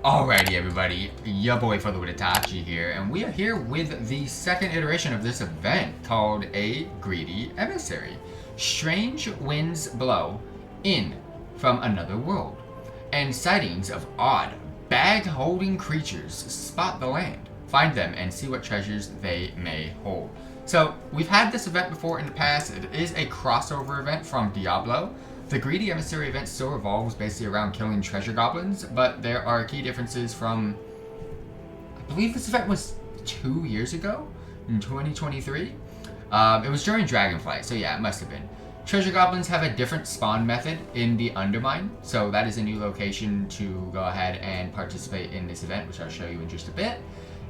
Alrighty everybody, your boy FTWitachi here, and we are here with the second iteration of this event called A Greedy Emissary. Strange winds blow in from another world, and sightings of odd, bag-holding creatures spot the land. Find them and see what treasures they may hold. So, we've had this event before in the past. It is a crossover event from Diablo. The Greedy Emissary event still revolves basically around killing treasure goblins, but there are key differences from, I believe this event was 2 years ago, in 2023. It was during Dragonflight, so yeah, it must have been. Treasure goblins have a different spawn method in the Undermine, so that is a new location to go ahead and participate in this event, which I'll show you in just a bit.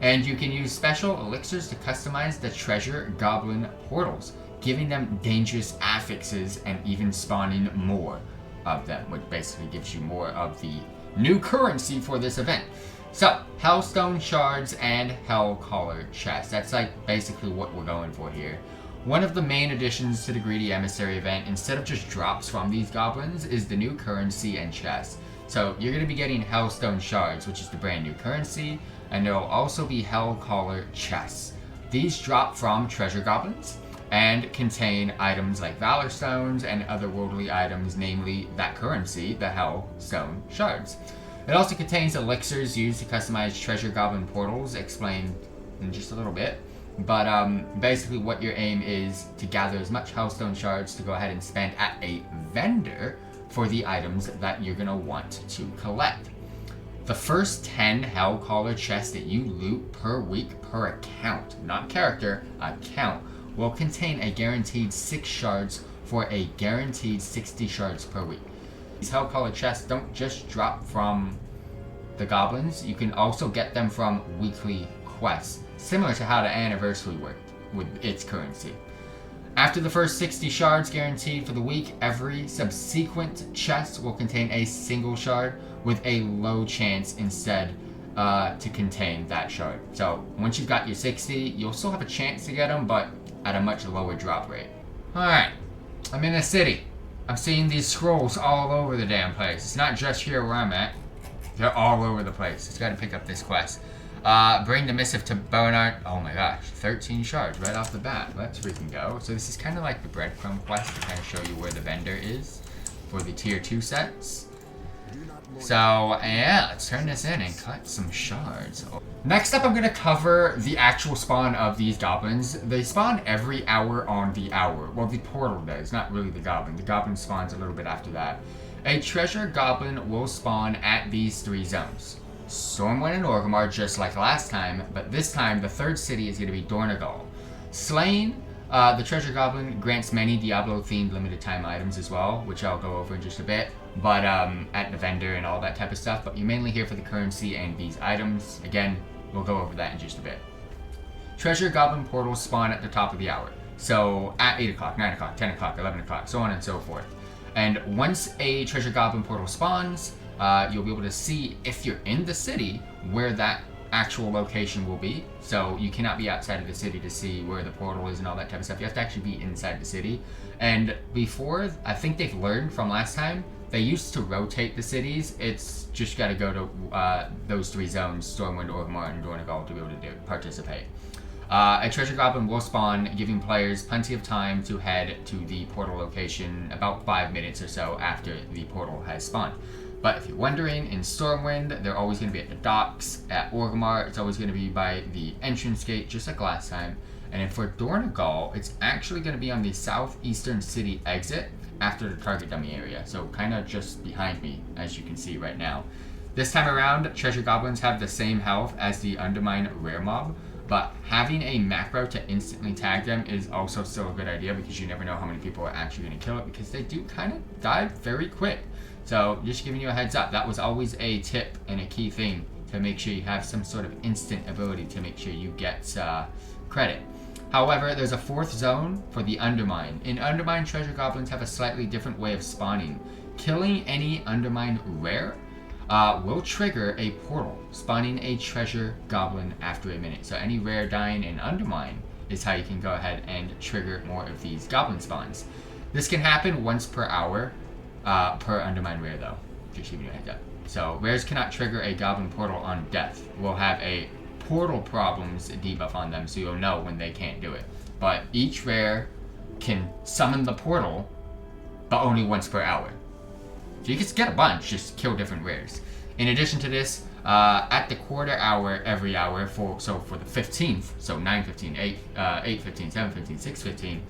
And you can use special elixirs to customize the treasure goblin portals, giving them dangerous affixes and even spawning more of them, which basically gives you more of the new currency for this event. So, Hellstone Shards and Hellcaller Chests. That's like basically what we're going for here. One of the main additions to the Greedy Emissary event, instead of just drops from these goblins, is the new currency and chests. So you're going to be getting Hellstone Shards, which is the brand new currency, and there will also be Hellcaller Chests. These drop from treasure goblins and contain items like Valor Stones and otherworldly items, namely that currency, the Hellstone Shards. It also contains elixirs used to customize treasure goblin portals, explained in just a little bit. But basically what your aim is to gather as much Hellstone Shards to go ahead and spend at a vendor for the items that you're going to want to collect. The first 10 Hellcaller chests that you loot per week per account, not character, account, will contain a guaranteed 6 shards for a guaranteed 60 shards per week. These Hellcaller chests don't just drop from the goblins, you can also get them from weekly quests, similar to how the Anniversary worked with its currency. After the first 60 shards guaranteed for the week, every subsequent chest will contain a single shard with a low chance instead to contain that shard. So once you've got your 60, you'll still have a chance to get them, but at a much lower drop rate. Alright, I'm in the city. I'm seeing these scrolls all over the damn place. It's not just here where I'm at. They're all over the place. Just gotta pick up this quest. Bring the missive to Bonart. Oh my gosh, 13 shards right off the bat. Let's freaking go. So this is kind of like the breadcrumb quest to kind of show you where the vendor is for the tier 2 sets. So yeah, let's turn this in and cut some shards. Next up, I'm going to cover the actual spawn of these goblins. They spawn every hour on the hour. Well, the portal does, not really the goblin. The goblin spawns a little bit after that. A treasure goblin will spawn at these 3 zones. Stormwind and Orgrimmar, just like last time, but this time the third city is going to be Dornegal. Slaying the treasure goblin grants many Diablo-themed limited time items as well, which I'll go over in just a bit, but at the vendor and all that type of stuff, but you're mainly here for the currency and these items. Again, we'll go over that in just a bit. Treasure goblin portals spawn at the top of the hour, so at 8 o'clock, 9 o'clock, 10 o'clock, 11 o'clock, so on and so forth. And once a treasure goblin portal spawns, you'll be able to see if you're in the city where that actual location will be. So you cannot be outside of the city to see where the portal is and all that type of stuff. You have to actually be inside the city. And before, I think they've learned from last time, they used to rotate the cities. It's just got to go to those 3 zones, Stormwind, Orgrimmar, and Dornegal, to be able to participate. A treasure goblin will spawn, giving players plenty of time to head to the portal location about 5 minutes or so after the portal has spawned. But if you're wondering, in Stormwind, they're always going to be at the docks. At Orgrimmar, it's always going to be by the entrance gate, just like last time. And then for Dornegal, it's actually going to be on the southeastern city exit after the target dummy area. So kind of just behind me, as you can see right now. This time around, treasure goblins have the same health as the Undermine rare mob, but having a macro to instantly tag them is also still a good idea, because you never know how many people are actually going to kill it, because they do kind of die very quick. So just giving you a heads up, that was always a tip and a key thing to make sure you have some sort of instant ability to make sure you get credit. However, there's a 4th zone for the Undermine. In Undermine, treasure goblins have a slightly different way of spawning. Killing any Undermine rare will trigger a portal, spawning a treasure goblin after a minute. So any rare dying in Undermine is how you can go ahead and trigger more of these goblin spawns. This can happen once per hour, per Undermine rare though, just giving you a heads up. So rares cannot trigger a goblin portal on death. Will have a portal problems debuff on them, so you'll know when they can't do it. But each rare can summon the portal, but only once per hour. So you can get a bunch, just kill different rares. In addition to this, at the quarter hour every hour, for the 15th, so 9:15, 8:15, 7:15, 6:15,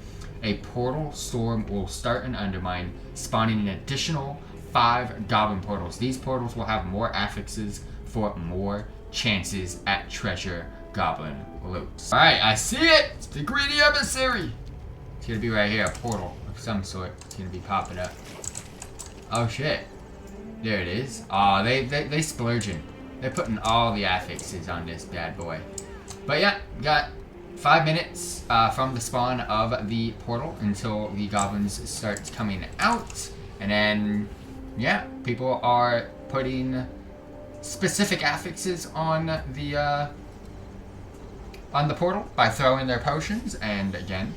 a portal storm will start and undermine, spawning an additional 5 goblin portals. These portals will have more affixes for more chances at treasure goblin loot. Alright, I see it! It's the greedy emissary! It's gonna be right here, a portal of some sort. It's gonna be popping up. Oh shit. There it is. Oh, they splurging. They're putting all the affixes on this bad boy. But yeah, got 5 minutes from the spawn of the portal until the goblins start coming out. And then, yeah, people are putting specific affixes on the portal by throwing their potions. And again,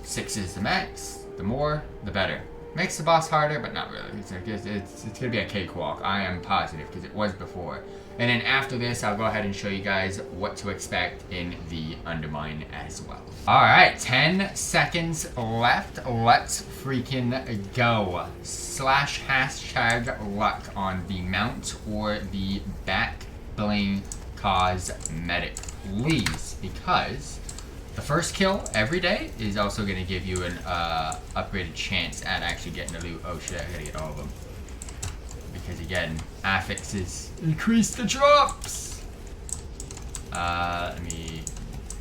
6 is the max. The more, the better. Makes the boss harder, but not really. It's going to be a cakewalk. I am positive, because it was before. And then after this, I'll go ahead and show you guys what to expect in the Undermine as well. Alright, 10 seconds left. Let's freaking go. /# luck on the mount or the back bling cosmetic, please, because the first kill every day is also going to give you an upgraded chance at actually getting the loot. Oh shit, I gotta get all of them. Because again, affixes increase the drops! Let me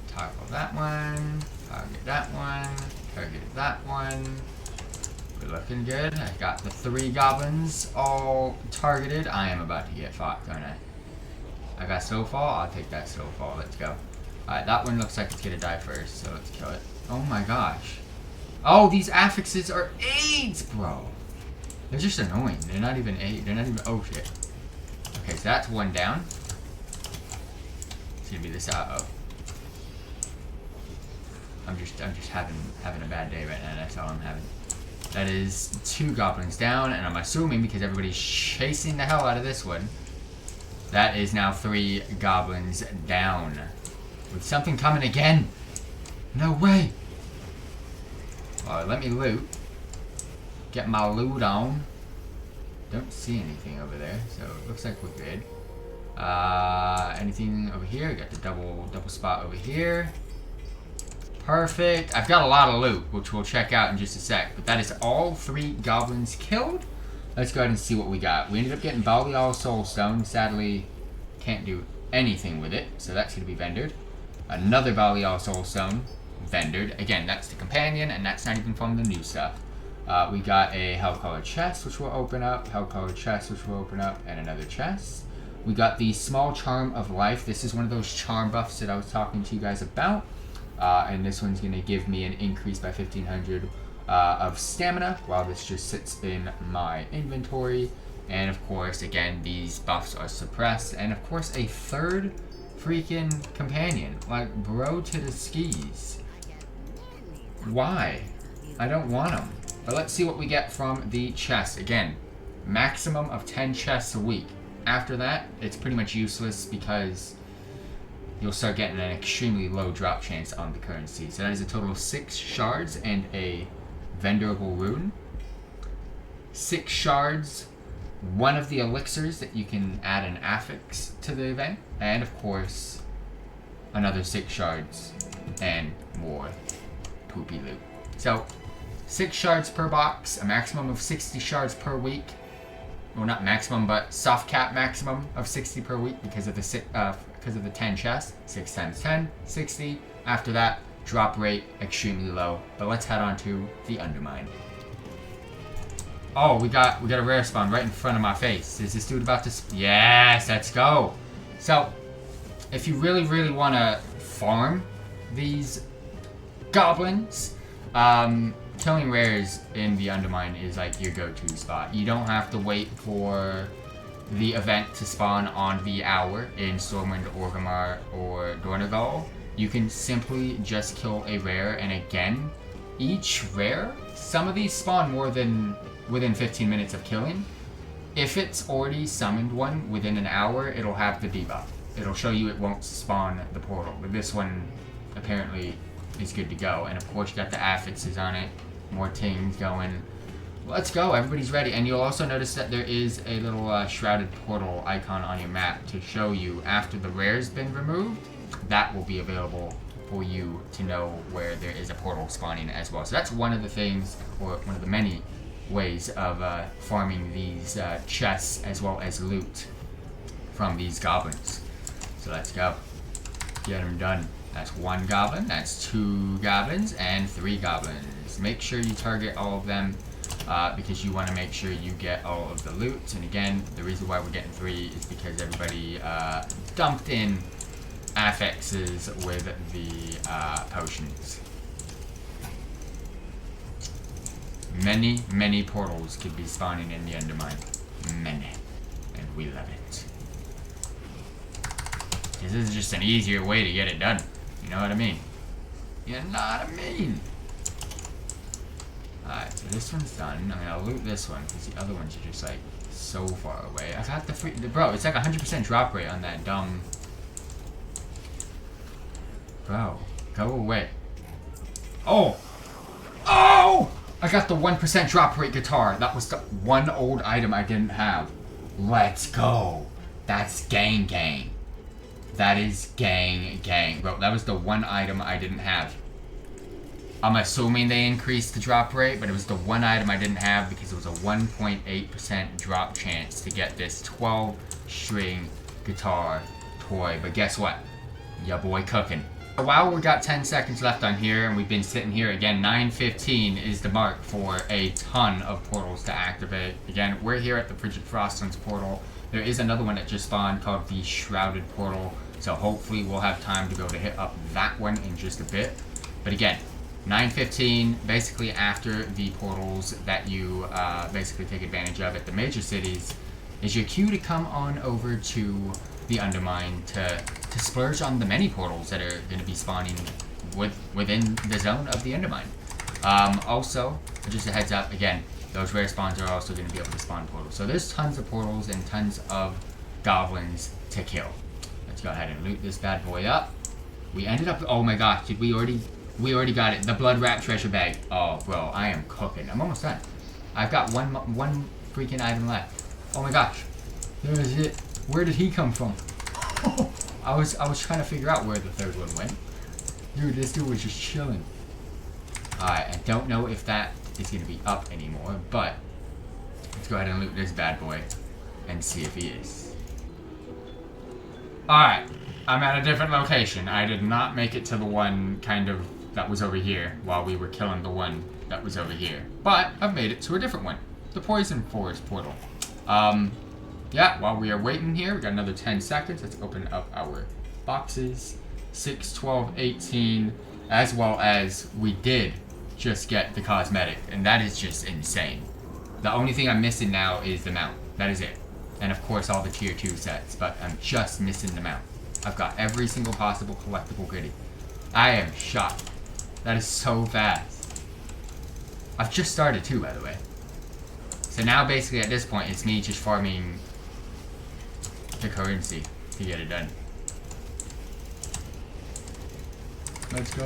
toggle that one, target that one, target that one. We're looking good. I got the 3 goblins all targeted. I am about to get fucked, aren't I? I got Snowfall, I'll take that Snowfall, let's go. Alright, that one looks like it's gonna die first, so let's kill it. Oh my gosh. Oh, these affixes are AIDS, bro. They're just annoying. They're not even AIDS. They're not even. Oh shit. Okay, so that's one down. It's gonna be this. Uh oh. I'm just having a bad day right now. That's all I'm having. That is 2 goblins down, and I'm assuming because everybody's chasing the hell out of this one, that is now 3 goblins down. With something coming again. No way. Alright, let me loot. Get my loot on. Don't see anything over there, so it looks like we're good. Anything over here? Got the double spot over here. Perfect. I've got a lot of loot, which we'll check out in just a sec. But that is all 3 goblins killed. Let's go ahead and see what we got. We ended up getting Balial Soulstone. Sadly, can't do anything with it, so that's going to be vendored. Another Balial Soulstone, vendored. Again, that's the companion, and that's not even from the new stuff. We got a Hell-Colored chest, which will open up. Hell-Colored chest, which will open up. And another chest. We got the Small Charm of Life. This is one of those charm buffs that I was talking to you guys about. And this one's going to give me an increase by 1500 of stamina, while this just sits in my inventory. And of course, again, these buffs are suppressed. And of course, a 3rd freaking companion. Like, bro to the skis. Why? I don't want them. But let's see what we get from the chest. Again, maximum of 10 chests a week. After that, it's pretty much useless because you'll start getting an extremely low drop chance on the currency. So that is a total of 6 shards and a vendorable rune. 6 shards, 1 of the elixirs that you can add an affix to the event, and of course, another 6 shards and more poopy loot. So, 6 shards per box, a maximum of 60 shards per week. Well, not maximum, but soft cap maximum of 60 per week because of the 10 chests. 6 times 10, 60. After that, drop rate extremely low. But let's head on to the Undermine. Oh, we got a rare spawn right in front of my face. Is this dude about to? Yes, let's go. So, if you really want to farm these goblins, killing rares in the Undermine is like your go-to spot. You don't have to wait for the event to spawn on the hour in Stormwind, Orgrimmar, or Dornogal. You can simply just kill a rare, and again, each rare, some of these spawn more than within 15 minutes of killing. if it's already summoned one within an hour, it'll have the debuff. It'll show you it won't spawn the portal. But this one apparently is good to go. And of course, you got the affixes on it. More things going. Let's go. Everybody's ready. And you'll also notice that there is a little shrouded portal icon on your map to show you after the rare's been removed. That will be available for you to know where there is a portal spawning as well. So that's one of the things, or one of the many ways of farming these chests as well as loot from these goblins. So let's go. Get them done. That's 1 goblin, that's 2 goblins, and 3 goblins. Make sure you target all of them because you want to make sure you get all of the loot. And again, the reason why we're getting 3 is because everybody dumped in affixes with the potions. Many portals could be spawning in the Undermine. Many. And we love it. This is just an easier way to get it done. You know what I mean? You know what I mean? Alright, so this one's done. I mean, I'll loot this one because the other ones are just like so far away. I got the free. Bro, it's like 100% drop rate on that dumb. Bro, go away. Oh! Oh! I got the 1% drop rate guitar. That was the one old item I didn't have. Let's go. That's gang. That is gang. Bro, that was the one item I didn't have. I'm assuming they increased the drop rate, but it was the one item I didn't have because it was a 1.8% drop chance to get this 12-string guitar toy. But guess what? Ya boy cooking. While we got 10 seconds left on here, and we've been sitting here again, 9:15 is the mark for a ton of portals to activate. Again, we're here at the Frigid Frostlands portal. There is another one that just spawned called the Shrouded portal, so hopefully we'll have time to go to hit up that one in just a bit. But again, 9:15, basically after the portals that you basically take advantage of at the major cities, is your cue to come on over to the Undermine to splurge on the many portals that are going to be spawning within the zone of the Undermine. Also, just a heads up, again, those rare spawns are also going to be able to spawn portals. So there's tons of portals and tons of goblins to kill. Let's go ahead and loot this bad boy up. We ended up, oh my gosh, did we already got it. The blood wrap treasure bag. Oh, bro, I am cooking. I'm almost done. I've got one freaking item left. Oh my gosh. There is it. Where did he come from? I was trying to figure out where the third one went. Dude, this dude was just chilling. Alright, I don't know if that is going to be up anymore, but let's go ahead and loot this bad boy and see if he is. Alright, I'm at a different location. I did not make it to the one kind of that was over here while we were killing the one that was over here. But I've made it to a different one. The Poison Forest portal. Yeah, while we are waiting here, we got another 10 seconds. Let's open up our boxes. 6, 12, 18, as well as we did just get the cosmetic, and that is just insane. The only thing I'm missing now is the mount. That is it. And of course all the tier 2 sets, but I'm just missing the mount. I've got every single possible collectible goodie. I am shocked. That is so fast. I've just started too, by the way. So now basically at this point, it's me just farming the currency to get it done. Let's go.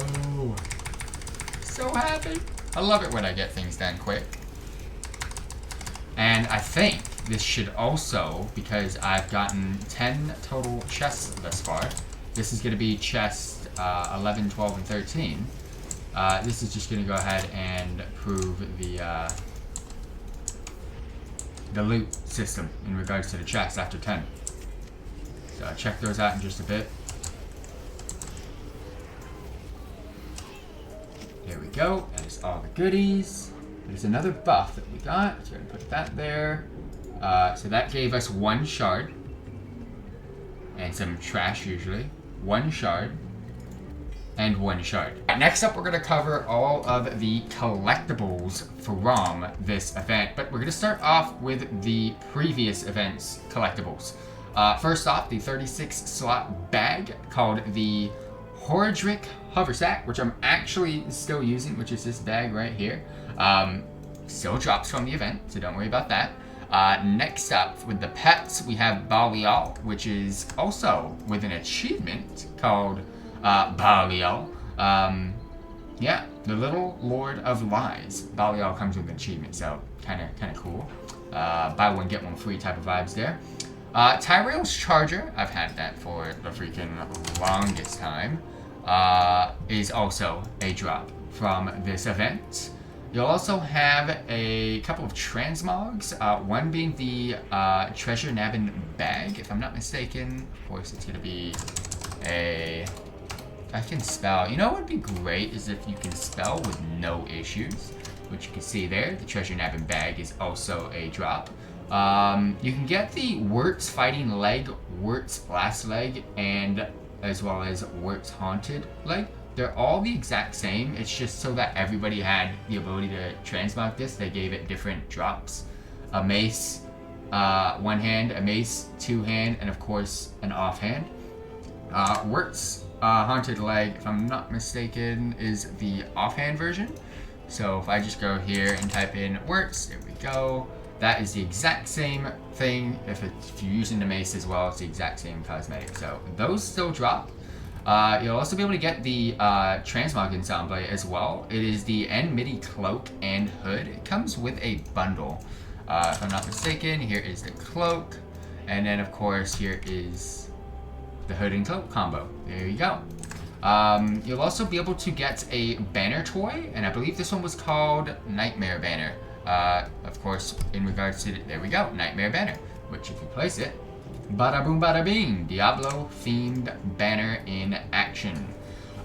So happy. I love it when I get things done quick. And I think this should also, because I've gotten 10 total chests thus far, this is going to be chest 11, 12, and 13. This is just going to go ahead and prove the loot system in regards to the chests after 10. So I'll check those out in just a bit. There we go. That is all the goodies. There's another buff that we got. Let's go ahead and put that there. So that gave us 1 shard. And some trash usually. 1 shard. And 1 shard. Next up, we're going to cover all of the collectibles from this event. But we're going to start off with the previous event's collectibles. First off, the 36-slot bag called the Horadric Hoversack, which I'm actually still using, which is this bag right here. Still drops from the event, so don't worry about that. Next up, with the pets, we have Balial, which is also with an achievement called Balial. Yeah, the Little Lord of Lies. Balial comes with an achievement, so kind of cool. Buy one, get one free type of vibes there. Tyrell's Charger, I've had that for the freaking longest time, is also a drop from this event. You'll also have a couple of transmogs, one being the Treasure Nabbin Bag, if I'm not mistaken. Of course, it's going to be a... I can spell. You know what would be great is if you can spell with no issues, which you can see there. The Treasure Nabbin Bag is also a drop. You can get the Wirt's Fighting Leg, Wirt's Last Leg, and as well as Wirt's Haunted Leg. They're all the exact same. It's just so that everybody had the ability to transmog this. They gave it different drops. A mace, one hand, a mace, two hand, and of course an offhand. Wirt's Haunted Leg, if I'm not mistaken, is the offhand version. So if I just go here and type in Wirt's, there we go. That is the exact same thing. If you're using the mace as well, it's the exact same cosmetic. So those still drop. You'll also be able to get the Transmog Ensemble as well. It is the N-MIDI Cloak and Hood. It comes with a bundle. If I'm not mistaken, here is the cloak. And then, of course, here is the hood and cloak combo. There you go. You'll also be able to get a banner toy. And I believe this one was called Nightmare Banner. Of course, in regards to, there we go, Nightmare Banner. Which, if you place it, bada boom bada bing, Diablo themed banner in action.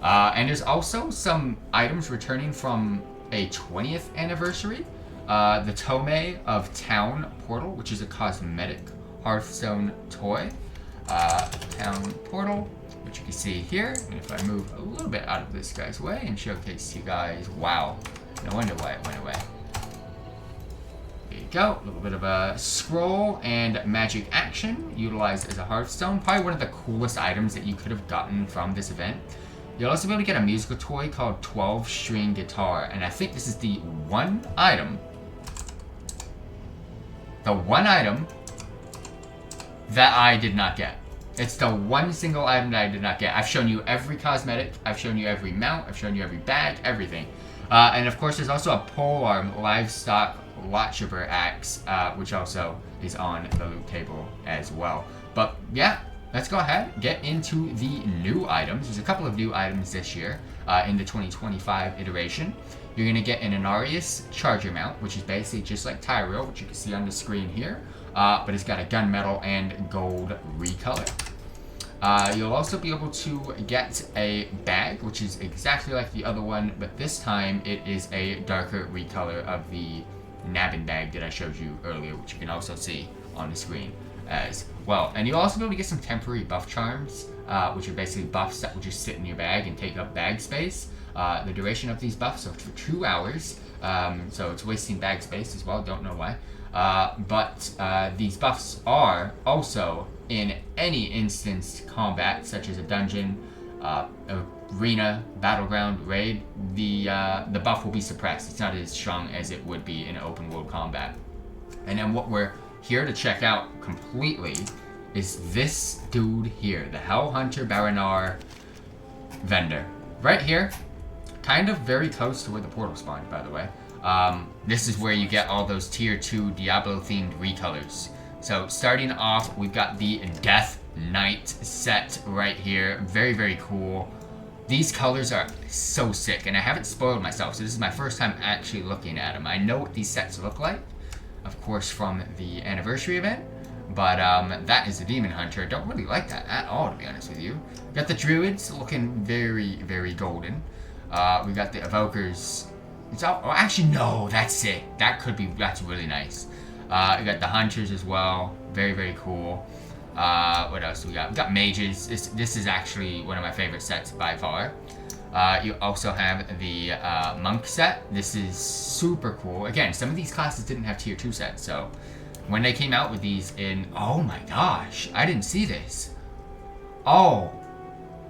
And there's also some items returning from a 20th anniversary. The Tome of Town Portal, which is a cosmetic Hearthstone toy. Town Portal, which you can see here. And if I move a little bit out of this guy's way and showcase you guys, wow, no wonder why it went away. There you go, a little bit of a scroll and magic action utilized as a Hearthstone. Probably one of the coolest items that you could have gotten from this event. You'll also be able to get a musical toy called 12-string guitar, and I think this is the one item that I did not get. It's the one single item that I did not get. I've shown you every cosmetic, I've shown you every mount, I've shown you every bag, everything. And of course there's also a polearm livestock Watchable axe, which also is on the loot table as well. But yeah, let's go ahead, get into the new items. There's a couple of new items this year in the 2025 iteration. You're going to get an Inarius Charger mount, which is basically just like Tyrell, which you can see on the screen here. But it's got a gunmetal and gold recolor. You'll also be able to get a bag, which is exactly like the other one, but this time it is a darker recolor of the Nabbin bag that I showed you earlier, which you can also see on the screen as well. And you'll also be able to get some temporary buff charms, which are basically buffs that will just sit in your bag and take up bag space. The duration of these buffs are for 2 hours, so it's wasting bag space as well, don't know why. But these buffs are also in any instanced combat, such as a dungeon, arena, battleground, raid. The buff will be suppressed. It's not as strong as it would be in open world combat. And then what we're here to check out completely is this dude here, the Hellhunter Baranar vendor. Right here, kind of very close to where the portal spawned, by the way. This is where you get all those tier 2 Diablo themed recolors. So starting off, we've got the Death Knight set right here. Very, very cool. These colors are so sick, and I haven't spoiled myself, so this is my first time actually looking at them. I know what these sets look like, of course, from the anniversary event, but that is the Demon Hunter. I don't really like that at all, to be honest with you. Got the Druids looking very, very golden. We got the Evokers. It's all, oh, actually, no, that's sick. That's really nice. We got the Hunters as well. Very, very cool. What else do we got? We got Mages. This is actually one of my favorite sets by far. You also have the Monk set. This is super cool. Again, some of these classes didn't have tier 2 sets, so when they came out with these in... Oh my gosh, I didn't see this. Oh,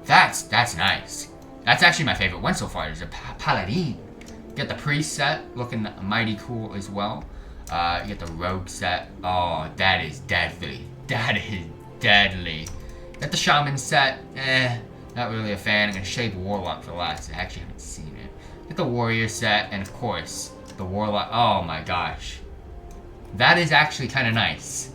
that's nice. That's actually my favorite one so far. There's a Paladin. Got the Priest set, looking mighty cool as well. You get the rogue set. Oh, that is deadly. That is deadly. Get the shaman set. Not really a fan. I'm gonna shave warlock for last. I actually haven't seen it. Get the warrior set, and of course the warlock. Oh my gosh, that is actually kind of nice.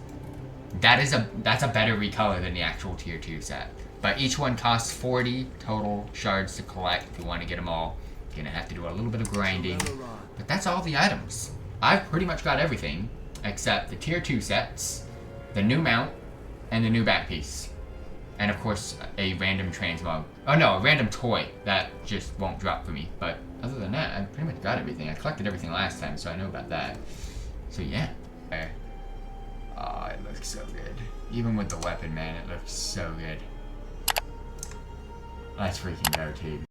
That's a better recolor than the actual tier 2 set. But each one costs 40 total shards to collect. If you want to get them all, you're gonna have to do a little bit of grinding. But that's all the items. I've pretty much got everything except the tier 2 sets, the new mount, and the new back piece. And of course, a random transmog. Oh no, a random toy that just won't drop for me. But other than that, I pretty much got everything. I collected everything last time, so I know about that. So yeah. Oh, it looks so good. Even with the weapon, man, it looks so good. Let's freaking go, team.